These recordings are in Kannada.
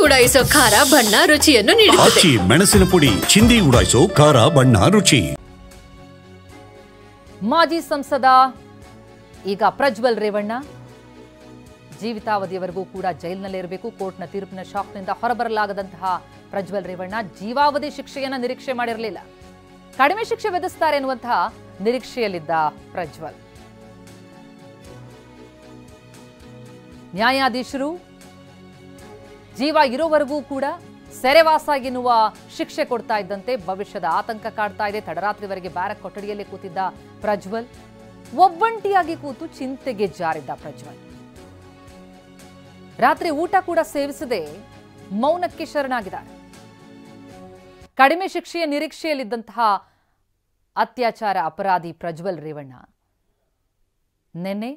ಉಡಾಯಿಸೋ ಖಾರ ಬಣ್ಣ ರುಚಿಯನ್ನು ನೀಡುತ್ತದೆ. ಆಚಿ ಮೆಣಸಿನ ಪುಡಿ ಚಿಂದಿ ಉಡಾಯಿಸೋ ಖಾರ ಬಣ್ಣ ರುಚಿ. ಮಾಜಿ ಸಂಸದ ಈಗ ಪ್ರಜ್ವಲ್ ರೇವಣ್ಣ ಜೀವಿತಾವಧಿಯವರೆಗೂ ಕೂಡ ಜೈಲಿನಲ್ಲೇ ಇರಬೇಕು. ಕೋರ್ಟ್ನ ತೀರ್ಪಿನ ಶಾಕ್ನಿಂದ ಹೊರಬರಲಾಗದಂತಹ ಪ್ರಜ್ವಲ್ ರೇವಣ್ಣ ಜೀವಾವಧಿ ಶಿಕ್ಷೆಯನ್ನು ನಿರೀಕ್ಷೆ ಮಾಡಿರಲಿಲ್ಲ. ಕಡಿಮೆ ಶಿಕ್ಷೆ ವಿಧಿಸುತ್ತಾರೆ ಎನ್ನುವಂತಹ ನಿರೀಕ್ಷೆಯಲ್ಲಿದ್ದ ಪ್ರಜ್ವಲ್. ನ್ಯಾಯಾಧೀಶರು ಜೀವ ಇರೋವರೆಗೂ ಕೂಡ ಸೆರೆವಾಸ ಎನ್ನುವ ಶಿಕ್ಷೆ ಕೊಡ್ತಾ ಇದ್ದಂತೆ ಭವಿಷ್ಯದ ಆತಂಕ ಕಾಡ್ತಾ ಇದೆ. ತಡರಾತ್ರಿವರೆಗೆ ಬ್ಯಾರಕ್ ಕೊಠಡಿಯಲ್ಲಿ ಕೂತಿದ್ದ ಪ್ರಜ್ವಲ್ ಒಬ್ಬಂಟಿಯಾಗಿ ಕೂತು ಚಿಂತೆಗೆ ಜಾರಿದ್ದ ಪ್ರಜ್ವಲ್. ರಾತ್ರಿ ಊಟ ಕೂಡ ಸೇವಿಸದೆ ಮೌನಕ್ಕೆ ಶರಣಾಗಿದ್ದಾರೆ. ಕಡಿಮೆ ಶಿಕ್ಷೆಯ ನಿರೀಕ್ಷೆಯಲ್ಲಿದ್ದಂತಹ ಅತ್ಯಾಚಾರ ಅಪರಾಧಿ ಪ್ರಜ್ವಲ್ ರೇವಣ್ಣ ನಿನ್ನೆ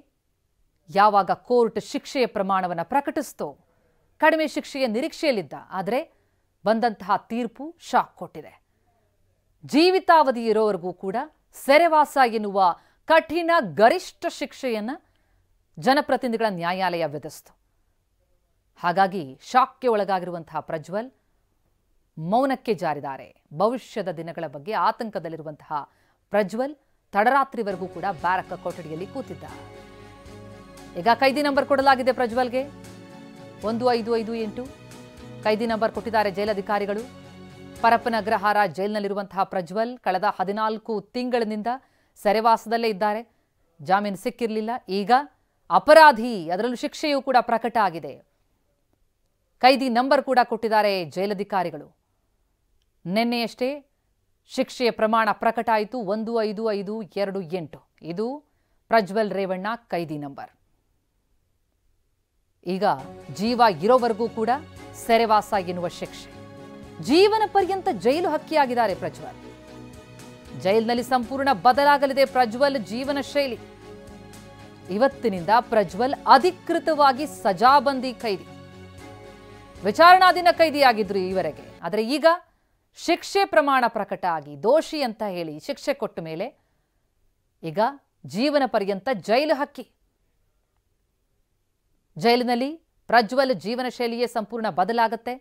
ಯಾವಾಗ ಕೋರ್ಟ್ ಶಿಕ್ಷೆಯ ಪ್ರಮಾಣವನ್ನು ಪ್ರಕಟಿಸಿತೋ ಕಡಿಮೆ ಶಿಕ್ಷೆಯ ನಿರೀಕ್ಷೆಯಲ್ಲಿದ್ದ. ಆದರೆ ಬಂದಂತಹ ತೀರ್ಪು ಶಾಕ್ ಕೊಟ್ಟಿದೆ. ಜೀವಿತಾವಧಿ ಇರೋವರೆಗೂ ಕೂಡ ಸೆರೆವಾಸ ಎನ್ನುವ ಕಠಿಣ ಗರಿಷ್ಠ ಶಿಕ್ಷೆಯನ್ನು ಜನಪ್ರತಿನಿಧಿಗಳ ನ್ಯಾಯಾಲಯ ವಿಧಿಸಿತು. ಹಾಗಾಗಿ ಶಾಕ್ಗೆ ಒಳಗಾಗಿರುವಂತಹ ಪ್ರಜ್ವಲ್ ಮೌನಕ್ಕೆ ಜಾರಿದ್ದಾರೆ. ಭವಿಷ್ಯದ ದಿನಗಳ ಬಗ್ಗೆ ಆತಂಕದಲ್ಲಿರುವಂತಹ ಪ್ರಜ್ವಲ್ ತಡರಾತ್ರಿವರೆಗೂ ಕೂಡ ಬ್ಯಾರಕ್ ಕೊಠಡಿಯಲ್ಲಿ ಕೂತಿದ್ದ. ಈಗ ಕೈದಿ ನಂಬರ್ ಕೊಡಲಾಗಿದೆ ಪ್ರಜ್ವಲ್ಗೆ 1558 ಕೈದಿ ನಂಬರ್ ಕೊಟ್ಟಿದ್ದಾರೆ ಜೈಲಧಿಕಾರಿಗಳು. ಪರಪ್ಪನ ಅಗ್ರಹಾರ ಜೈಲಿನಲ್ಲಿರುವಂತಹ ಪ್ರಜ್ವಲ್ ಕಳೆದ 14 ತಿಂಗಳಿನಿಂದ ಸೆರೆವಾಸದಲ್ಲೇ ಇದ್ದಾರೆ. ಜಾಮೀನು ಸಿಕ್ಕಿರಲಿಲ್ಲ. ಈಗ ಅಪರಾಧಿ, ಅದರಲ್ಲೂ ಶಿಕ್ಷೆಯೂ ಕೂಡ ಪ್ರಕಟ ಆಗಿದೆ. ಕೈದಿ ನಂಬರ್ ಕೂಡ ಕೊಟ್ಟಿದ್ದಾರೆ ಜೈಲಧಿಕಾರಿಗಳು. ನಿನ್ನೆಯಷ್ಟೇ ಶಿಕ್ಷೆಯ ಪ್ರಮಾಣ ಪ್ರಕಟ ಆಯಿತು 1558. ಇದು ಪ್ರಜ್ವಲ್ ರೇವಣ್ಣ ಕೈದಿ ನಂಬರ್. ಈಗ ಜೀವ ಇರೋವರೆಗೂ ಕೂಡ ಸೆರೆವಾಸ ಎನ್ನುವ ಶಿಕ್ಷೆ. ಜೀವನ ಪರ್ಯಂತ ಜೈಲು ಹಕ್ಕಿಯಾಗಿದ್ದಾರೆ ಪ್ರಜ್ವಲ್. ಜೈಲಿನಲ್ಲಿ ಸಂಪೂರ್ಣ ಬದಲಾಗಲಿದೆ ಪ್ರಜ್ವಲ್ ಜೀವನ ಶೈಲಿ. ಇವತ್ತಿನಿಂದ ಪ್ರಜ್ವಲ್ ಅಧಿಕೃತವಾಗಿ ಸಜಾಬಂದಿ ಕೈದಿ. ವಿಚಾರಣಾಧೀನ ಕೈದಿಯಾಗಿದ್ರು ಈವರೆಗೆ. ಆದರೆ ಈಗ ಶಿಕ್ಷೆ ಪ್ರಮಾಣ ಪ್ರಕಟ ಆಗಿ ದೋಷಿ ಅಂತ ಹೇಳಿ ಶಿಕ್ಷೆ ಕೊಟ್ಟ ಮೇಲೆ ಈಗ ಜೀವನ ಪರ್ಯಂತ ಜೈಲು ಹಕ್ಕಿ. ಜೈಲಿನಲ್ಲಿ ಪ್ರಜ್ವಲ್ ಜೀವನ ಶೈಲಿಯೇ ಸಂಪೂರ್ಣ ಬದಲಾಗತ್ತೆ.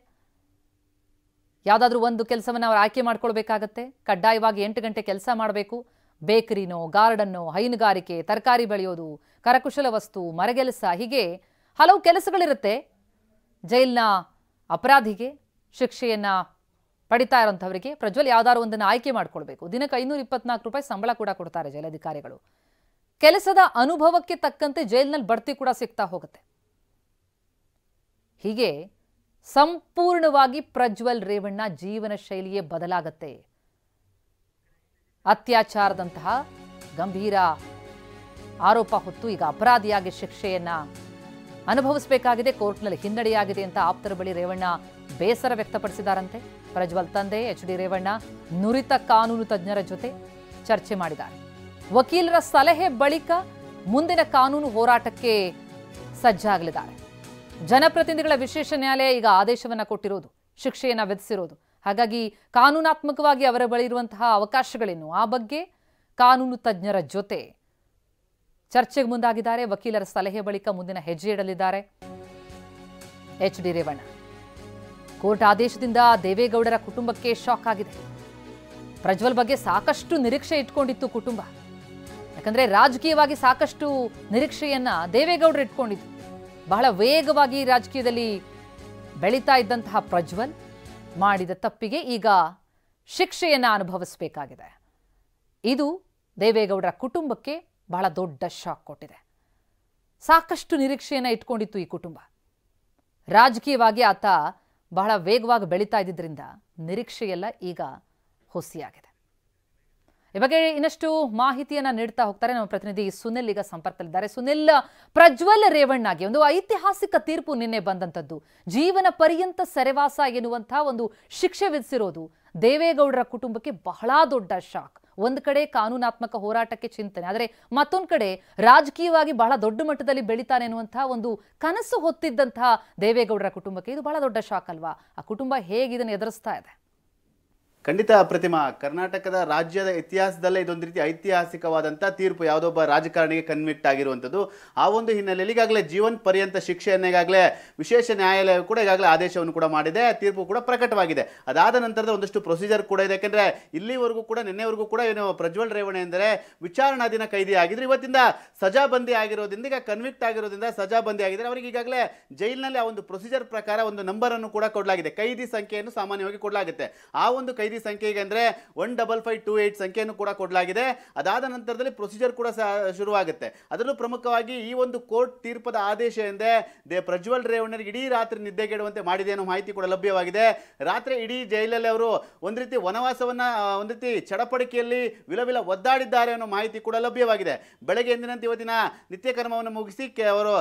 ಯಾವುದಾದ್ರೂ ಒಂದು ಕೆಲಸವನ್ನು ಅವರು ಆಯ್ಕೆ ಮಾಡ್ಕೊಳ್ಬೇಕಾಗತ್ತೆ. ಕಡ್ಡಾಯವಾಗಿ 8 ಗಂಟೆ ಕೆಲಸ ಮಾಡಬೇಕು. ಬೇಕರಿನೋ, ಗಾರ್ಡನ್ನೋ, ಹೈನುಗಾರಿಕೆ, ತರಕಾರಿ ಬೆಳೆಯೋದು, ಕರಕುಶಲ ವಸ್ತು, ಮರಗೆಲಸ, ಹೀಗೆ ಹಲವು ಕೆಲಸಗಳಿರುತ್ತೆ. ಜೈಲಿನ ಅಪರಾಧಿಗೆ ಶಿಕ್ಷೆಯನ್ನ ಪಡಿತಾ ಇರೋಂಥವರಿಗೆ ಪ್ರಜ್ವಲ್ ಯಾವ್ದಾದ್ರು ಒಂದನ್ನು ಆಯ್ಕೆ ಮಾಡ್ಕೊಳ್ಬೇಕು. ದಿನಕ್ಕೆ 524 ರೂಪಾಯಿ ಸಂಬಳ ಕೂಡ ಕೊಡ್ತಾರೆ ಜೈಲಧಿಕಾರಿಗಳು. ಕೆಲಸದ ಅನುಭವಕ್ಕೆ ತಕ್ಕಂತೆ ಜೈಲಿನಲ್ಲಿ ಬಡ್ತಿ ಕೂಡ ಸಿಗ್ತಾ ಹೋಗುತ್ತೆ. ಹೀಗೆ ಸಂಪೂರ್ಣವಾಗಿ ಪ್ರಜ್ವಲ್ ರೇವಣ್ಣ ಜೀವನ ಶೈಲಿಯೇ ಬದಲಾಗತ್ತೆ. ಅತ್ಯಾಚಾರದಂತಹ ಗಂಭೀರ ಆರೋಪ ಹೊತ್ತು ಈಗ ಅಪರಾಧಿಯಾಗಿ ಶಿಕ್ಷೆಯನ್ನ ಅನುಭವಿಸಬೇಕಾಗಿದೆ. ಕೋರ್ಟ್ನಲ್ಲಿ ಹಿನ್ನಡೆಯಾಗಿದೆ ಅಂತ ಆಪ್ತರ ಬಳಿ ರೇವಣ್ಣ ಬೇಸರ ವ್ಯಕ್ತಪಡಿಸಿದಾರಂತೆ. ಪ್ರಜ್ವಲ್ ತಂದೆ HD ರೇವಣ್ಣ ನುರಿತ ಕಾನೂನು ತಜ್ಞರ ಜೊತೆ ಚರ್ಚೆ ಮಾಡಿದ್ದಾರೆ. ವಕೀಲರ ಸಲಹೆ ಬಳಿಕ ಮುಂದಿನ ಕಾನೂನು ಹೋರಾಟಕ್ಕೆ ಸಜ್ಜಾಗಲಿದ್ದಾರೆ. ಜನಪ್ರತಿನಿಧಿಗಳ ವಿಶೇಷ ನ್ಯಾಯಾಲಯ ಈಗ ಆದೇಶವನ್ನ ಕೊಟ್ಟಿರೋದು, ಶಿಕ್ಷೆಯನ್ನ ವಿಧಿಸಿರೋದು. ಹಾಗಾಗಿ ಕಾನೂನಾತ್ಮಕವಾಗಿ ಅವರ ಬಳಿ ಇರುವಂತಹ ಅವಕಾಶಗಳೇನು ಆ ಬಗ್ಗೆ ಕಾನೂನು ತಜ್ಞರ ಜೊತೆ ಚರ್ಚೆಗೆ ಮುಂದಾಗಿದ್ದಾರೆ. ವಕೀಲರ ಸಲಹೆ ಬಳಿಕ ಮುಂದಿನ ಹೆಜ್ಜೆ ಇಡಲಿದ್ದಾರೆ HD ರೇವಣ್ಣ. ಕೋರ್ಟ್ ಆದೇಶದಿಂದ ದೇವೇಗೌಡರ ಕುಟುಂಬಕ್ಕೆ ಶಾಕ್ ಆಗಿದೆ. ಪ್ರಜ್ವಲ್ ಬಗ್ಗೆ ಸಾಕಷ್ಟು ನಿರೀಕ್ಷೆ ಇಟ್ಕೊಂಡಿತ್ತು ಕುಟುಂಬ. ಯಾಕಂದ್ರೆ ರಾಜಕೀಯವಾಗಿ ಸಾಕಷ್ಟು ನಿರೀಕ್ಷೆಯನ್ನ ದೇವೇಗೌಡರು ಇಟ್ಕೊಂಡಿದ್ರು. ಬಹಳ ವೇಗವಾಗಿ ರಾಜಕೀಯದಲ್ಲಿ ಬೆಳೀತಾ ಇದ್ದಂತಹ ಪ್ರಜ್ವಲ್ ಮಾಡಿದ ತಪ್ಪಿಗೆ ಈಗ ಶಿಕ್ಷೆಯನ್ನ ಅನುಭವಿಸಬೇಕಾಗಿದೆ. ಇದು ದೇವೇಗೌಡರ ಕುಟುಂಬಕ್ಕೆ ಬಹಳ ದೊಡ್ಡ ಶಾಕ್ ಕೊಟ್ಟಿದೆ. ಸಾಕಷ್ಟು ನಿರೀಕ್ಷೆಯನ್ನ ಇಟ್ಕೊಂಡಿತ್ತು ಈ ಕುಟುಂಬ. ರಾಜಕೀಯವಾಗಿ ಆತ ಬಹಳ ವೇಗವಾಗಿ ಬೆಳೀತಾ ಇದ್ದಿದ್ದರಿಂದ ನಿರೀಕ್ಷೆಯೆಲ್ಲ ಈಗ ಹುಸಿಯಾಗಿದೆ. ಈ ಬಗ್ಗೆ ಇನ್ನಷ್ಟು ಮಾಹಿತಿಯನ್ನ ನೀಡ್ತಾ ಹೋಗ್ತಾರೆ ನಮ್ಮ ಪ್ರತಿನಿಧಿ ಸುನಿಲ್. ಈಗ ಸಂಪರ್ಕದಲ್ಲಿದ್ದಾರೆ. ಸುನಿಲ್, ಪ್ರಜ್ವಲ್ ರೇವಣ್ಣಗೆ ಒಂದು ಐತಿಹಾಸಿಕ ತೀರ್ಪು ನಿನ್ನೆ ಬಂದಂತದ್ದು. ಜೀವನ ಪರ್ಯಂತ ಸೆರೆವಾಸ ಎನ್ನುವಂತಹ ಒಂದು ಶಿಕ್ಷೆ ವಿಧಿಸಿರೋದು ದೇವೇಗೌಡರ ಕುಟುಂಬಕ್ಕೆ ಬಹಳ ದೊಡ್ಡ ಶಾಕ್. ಒಂದು ಕಡೆ ಕಾನೂನಾತ್ಮಕ ಹೋರಾಟಕ್ಕೆ ಚಿಂತನೆ, ಆದರೆ ಮತ್ತೊಂದು ಕಡೆ ರಾಜಕೀಯವಾಗಿ ಬಹಳ ದೊಡ್ಡ ಮಟ್ಟದಲ್ಲಿ ಬೆಳೀತಾನೆ ಅನ್ನುವಂತಹ ಒಂದು ಕನಸು ಹೊತ್ತಿದ್ದಂತಹ ದೇವೇಗೌಡರ ಕುಟುಂಬಕ್ಕೆ ಇದು ಬಹಳ ದೊಡ್ಡ ಶಾಕ್ ಅಲ್ವಾ? ಆ ಕುಟುಂಬ ಹೇಗೆ ಇದನ್ನು ಎದುರಿಸ್ತಾ ಇದೆ? ಖಂಡಿತ ಪ್ರತಿಮಾ, ಕರ್ನಾಟಕದ ರಾಜ್ಯದ ಇತಿಹಾಸದಲ್ಲೇ ಇದೊಂದು ರೀತಿ ಐತಿಹಾಸಿಕವಾದಂಥ ತೀರ್ಪು ಯಾವುದೊಬ್ಬ ರಾಜಕಾರಣಿಗೆ ಕನ್ವಿಕ್ಟ್ ಆಗಿರುವಂಥದ್ದು. ಆ ಒಂದು ಹಿನ್ನೆಲೆಯಲ್ಲಿ ಈಗಾಗಲೇ ಜೀವನ ಪರ್ಯಂತ ಶಿಕ್ಷೆಯನ್ನು ಈಗಾಗಲೇ ವಿಶೇಷ ನ್ಯಾಯಾಲಯ ಕೂಡ ಈಗಾಗಲೇ ಆದೇಶವನ್ನು ಕೂಡ ಮಾಡಿದೆ. ತೀರ್ಪು ಕೂಡ ಪ್ರಕಟವಾಗಿದೆ. ಅದಾದ ನಂತರದ ಒಂದಷ್ಟು ಪ್ರೊಸೀಜರ್ ಕೂಡ ಇದೆ. ಯಾಕೆಂದರೆ ಇಲ್ಲಿವರೆಗೂ ಕೂಡ ನಿನ್ನೆವರೆಗೂ ಕೂಡ ಏನು ಪ್ರಜ್ವಲ್ ರೇವಣ್ಣ ಎಂದರೆ ವಿಚಾರಣಾಧೀನ ಕೈದಿ ಆಗಿದ್ರು. ಇವತ್ತಿಂದ ಸಜಾಬಂದಿ ಆಗಿರೋದ್ರಿಂದ, ಈಗ ಕನ್ವಿಕ್ಟ್ ಆಗಿರೋದ್ರಿಂದ ಸಜಾಬಂದಿ ಆಗಿದ್ದಾರೆ. ಅವರಿಗೆ ಈಗಾಗಲೇ ಜೈಲಿನಲ್ಲಿ ಆ ಒಂದು ಪ್ರೊಸೀಜರ್ ಪ್ರಕಾರ ಒಂದು ನಂಬರನ್ನು ಕೂಡ ಕೊಡಲಾಗಿದೆ. ಕೈದಿ ಸಂಖ್ಯೆಯನ್ನು ಸಾಮಾನ್ಯವಾಗಿ ಕೊಡಲಾಗುತ್ತೆ. ಆ ಒಂದು ಕೈದಿ ಸಂಖ್ಯೆಗೆ ಅಂದರೆ 15528 ಸಂಖ್ಯೆಯನ್ನು ಕೂಡ ಕೊಡಲಾಗಿದೆ. ಅದಾದ ನಂತರದಲ್ಲಿ ಪ್ರೊಸೀಜರ್ ಕೂಡ ಶುರುವಾಗುತ್ತೆ. ಅದರಲ್ಲೂ ಪ್ರಮುಖವಾಗಿ ಈ ಒಂದು ಕೋರ್ಟ್ ತೀರ್ಪದ ಆದೇಶ ಎಂದರೆ ಪ್ರಜ್ವಲ್ ರೇವಣ್ಣರಿಗೆ ಇಡೀ ರಾತ್ರಿ ನಿದ್ದೆಗೆಡುವಂತೆ ಮಾಡಿದೆ ಅನ್ನೋ ಮಾಹಿತಿ ಕೂಡ ಲಭ್ಯವಾಗಿದೆ. ರಾತ್ರಿ ಇಡೀ ಜೈಲಲ್ಲಿ ಅವರು ಒಂದು ರೀತಿ ವನವಾಸವನ್ನು ಒಂದು ರೀತಿ ಚಡಪಡಿಕೆಯಲ್ಲಿ ವಿಲವಿಲ ಒದ್ದಾಡಿದ್ದಾರೆ ಅನ್ನೋ ಮಾಹಿತಿ ಕೂಡ ಲಭ್ಯವಾಗಿದೆ. ಬೆಳಗ್ಗೆ ಎಂದಿನಂತೆ ಇವತ್ತಿನ ನಿತ್ಯ ಕರ್ಮವನ್ನು ಮುಗಿಸಿ ಅವರು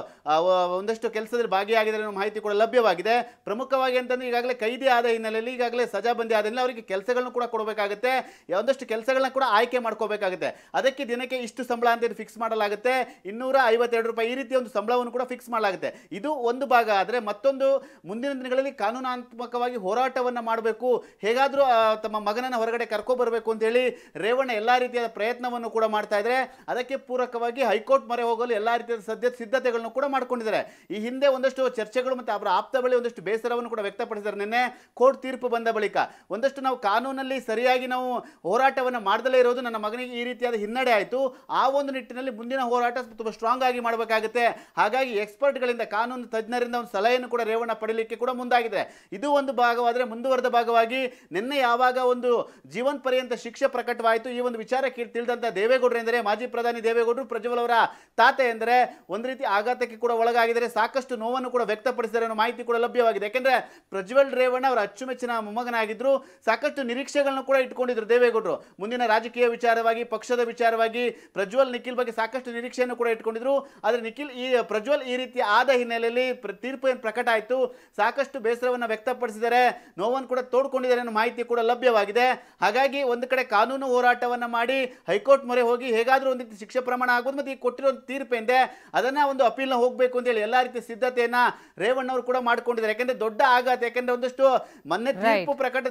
ಒಂದಷ್ಟು ಕೆಲಸದಲ್ಲಿ ಭಾಗಿಯಾಗಿದ್ದಾರೆ ಅನ್ನೋ ಮಾಹಿತಿ ಕೂಡ ಲಭ್ಯವಾಗಿದೆ. ಪ್ರಮುಖವಾಗಿ ಅಂತಂದ್ರೆ ಈಗಾಗಲೇ ಕೈದಿ ಆದ ಹಿನ್ನೆಲೆಯಲ್ಲಿ, ಈಗಾಗಲೇ ಸಜಾಬಂದಿ ಆದ ಹಿನ್ನೆಲೆ ಅವರಿಗೆ ಕೆಲಸಗಳನ್ನು ಕೂಡ ಕೊಡಬೇಕಾಗುತ್ತೆ. ಒಂದಷ್ಟು ಕೆಲಸಗಳನ್ನ ಕೂಡ ಆಯ್ಕೆ ಮಾಡ್ಕೋಬೇಕಾಗುತ್ತೆ. ಅದಕ್ಕೆ ದಿನಕ್ಕೆ ಇಷ್ಟು ಸಂಬಳ ಅಂತ ಫಿಕ್ಸ್ ಮಾಡಲಾಗುತ್ತೆ. 252 ರೂಪಾಯಿ ಈ ರೀತಿಯ ಒಂದು ಸಂಬಳವನ್ನು ಕೂಡ ಫಿಕ್ಸ್ ಮಾಡಲಾಗುತ್ತೆ. ಇದು ಒಂದು ಭಾಗ. ಆದರೆ ಮತ್ತೊಂದು, ಮುಂದಿನ ದಿನಗಳಲ್ಲಿ ಕಾನೂನಾತ್ಮಕವಾಗಿ ಹೋರಾಟವನ್ನು ಮಾಡಬೇಕು, ಹೇಗಾದರೂ ತಮ್ಮ ಮಗನನ್ನು ಹೊರಗಡೆ ಕರ್ಕೊಬರಬೇಕು ಅಂತೇಳಿ ರೇವಣ್ಣ ಎಲ್ಲ ರೀತಿಯಾದ ಪ್ರಯತ್ನವನ್ನು ಕೂಡ ಮಾಡ್ತಾ ಇದ್ದಾರೆ. ಅದಕ್ಕೆ ಪೂರಕವಾಗಿ ಹೈಕೋರ್ಟ್ ಮೊರೆ ಹೋಗಲು ಎಲ್ಲ ರೀತಿಯ ಸಿದ್ಧತೆಗಳನ್ನು ಕೂಡ ಮಾಡ್ಕೊಂಡಿದ್ದಾರೆ. ಈ ಹಿಂದೆ ಒಂದಷ್ಟು ಚರ್ಚೆಗಳು ಮತ್ತು ಅವರ ಆಪ್ತ ಬಳಿ ಒಂದಷ್ಟು ಬೇಸರವನ್ನು ಕೂಡ ವ್ಯಕ್ತಪಡಿಸಿದ್ದಾರೆ. ನಿನ್ನೆ ಕೋರ್ಟ್ ತೀರ್ಪು ಬಂದ ಬಳಿಕ ಒಂದಷ್ಟು ನಾವು ಕಾನೂನಲ್ಲಿ ಸರಿಯಾಗಿ ನಾವು ಹೋರಾಟವನ್ನು ಮಾಡದಲ್ಲೇ ಇರೋದು ನನ್ನ ಮಗನಿಗೆ ಈ ರೀತಿಯಾದ ಹಿನ್ನಡೆ ಆಯಿತು. ಆ ಒಂದು ನಿಟ್ಟಿನಲ್ಲಿ ಮುಂದಿನ ಹೋರಾಟ ತುಂಬ ಸ್ಟ್ರಾಂಗ್ ಆಗಿ ಮಾಡಬೇಕಾಗುತ್ತೆ. ಹಾಗಾಗಿ ಎಕ್ಸ್ಪರ್ಟ್ಗಳಿಂದ, ಕಾನೂನು ತಜ್ಞರಿಂದ ಒಂದು ಸಲಹೆಯನ್ನು ಕೂಡ ರೇವಣ್ಣ ಪಡೀಲಿಕ್ಕೆ ಕೂಡ ಮುಂದಾಗಿದೆ. ಇದು ಒಂದು ಭಾಗವಾದರೆ, ಮುಂದುವರೆದ ಭಾಗವಾಗಿ ನಿನ್ನೆ ಯಾವಾಗ ಒಂದು ಜೀವನ ಪರ್ಯಂತ ಶಿಕ್ಷೆ ಪ್ರಕಟವಾಯಿತು, ಈ ಒಂದು ವಿಚಾರ ತಿಳಿದಂಥ ದೇವೇಗೌಡರು ಎಂದರೆ ಮಾಜಿ ಪ್ರಧಾನಿ ದೇವೇಗೌಡರು ಪ್ರಜ್ವಲ್ ಅವರ ತಾತ ಎಂದರೆ ಒಂದು ರೀತಿ ಆಘಾತಕ್ಕೆ ಕೂಡ ಒಳಗಾಗಿದ್ದಾರೆ. ಸಾಕಷ್ಟು ನೋವನ್ನು ಕೂಡ ವ್ಯಕ್ತಪಡಿಸಿದ್ದಾರೆ ಅನ್ನೋ ಮಾಹಿತಿ ಕೂಡ ಲಭ್ಯವಾಗಿದೆ. ಯಾಕೆಂದ್ರೆ ಪ್ರಜ್ವಲ್ ರೇವಣ್ಣ ಅವರ ಅಚ್ಚುಮೆಚ್ಚಿನ ಮೊಮ್ಮಗನಾಗಿದ್ರು. ಸಾಕಷ್ಟು ನಿರೀಕ್ಷೆಗಳನ್ನು ಕೂಡ ಇಟ್ಕೊಂಡಿದ್ರು ದೇವೇಗೌಡರು. ಮುಂದಿನ ರಾಜಕೀಯ ವಿಚಾರವಾಗಿ, ಪಕ್ಷದ ವಿಚಾರವಾಗಿ ಪ್ರಜ್ವಲ್ ನಿಖಿಲ್ ಬಗ್ಗೆ ಸಾಕಷ್ಟು ನಿರೀಕ್ಷೆಯನ್ನು ಕೂಡ ಇಟ್ಕೊಂಡಿದ್ರು. ಆದರೆ ಪ್ರಜ್ವಲ್ ಈ ರೀತಿ ಆದ ಹಿನ್ನೆಲೆಯಲ್ಲಿ ತೀರ್ಪು ಏನು ಪ್ರಕಟ ಆಯಿತು, ಸಾಕಷ್ಟು ಬೇಸರವನ್ನು ವ್ಯಕ್ತಪಡಿಸಿದ್ದಾರೆ, ನೋವನ್ನು ಕೂಡ ತೋಡ್ಕೊಂಡಿದ್ದಾರೆ ಅನ್ನೋ ಮಾಹಿತಿ ಕೂಡ ಲಭ್ಯವಾಗಿದೆ. ಹಾಗಾಗಿ ಒಂದು ಕಡೆ ಕಾನೂನು ಹೋರಾಟವನ್ನು ಮಾಡಿ ಹೈಕೋರ್ಟ್ ಮೊರೆ ಹೋಗಿ ಹೇಗಾದರೂ ಒಂದು ರೀತಿ ಶಿಕ್ಷೆ ಪ್ರಮಾಣ ಆಗೋದು, ಮತ್ತು ಈಗ ಕೊಟ್ಟಿರೋ ತೀರ್ಪು ಏನಿದೆ ಅದನ್ನ ಒಂದು ಅಪೀಲ್ನ ಹೋಗಬೇಕು ಅಂತ ಹೇಳಿ ಎಲ್ಲ ರೀತಿಯ ಸಿದ್ಧತೆಯನ್ನ ರೇವಣ್ಣ ಅವರು ಕೂಡ ಮಾಡ್ಕೊಂಡಿದ್ದಾರೆ. ಯಾಕಂದ್ರೆ ದೊಡ್ಡ ಆಘಾತ. ಯಾಕಂದ್ರೆ ಒಂದಷ್ಟು ಮೊನ್ನೆ ತೀರ್ಪು ಪ್ರಕಟ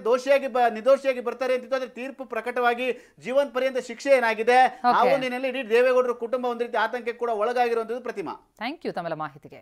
ನಿರ್ದೋಷಿಯಾಗಿ ಬರ್ತಾರೆ ಅಂತಿತ್ತು. ಆದ್ರೆ ತೀರ್ಪು ಪ್ರಕಟವಾಗಿ ಜೀವನ ಪರ್ಯಂತ ಶಿಕ್ಷೆ ಏನಾಗಿದೆ, ಆ ಒಂದು ಹಿನ್ನೆಲೆಯಲ್ಲಿ ಇಡೀ ದೇವೇಗೌಡರ ಕುಟುಂಬ ಒಂದು ರೀತಿ ಆತಂಕಕ್ಕೆ ಕೂಡ ಒಳಗಾಗಿರುವಂತದ್ದು. ಪ್ರತಿಮಾ, ಥ್ಯಾಂಕ್ ಯು ತಮ್ಮೆಲ್ಲ ಮಾಹಿತಿಗೆ.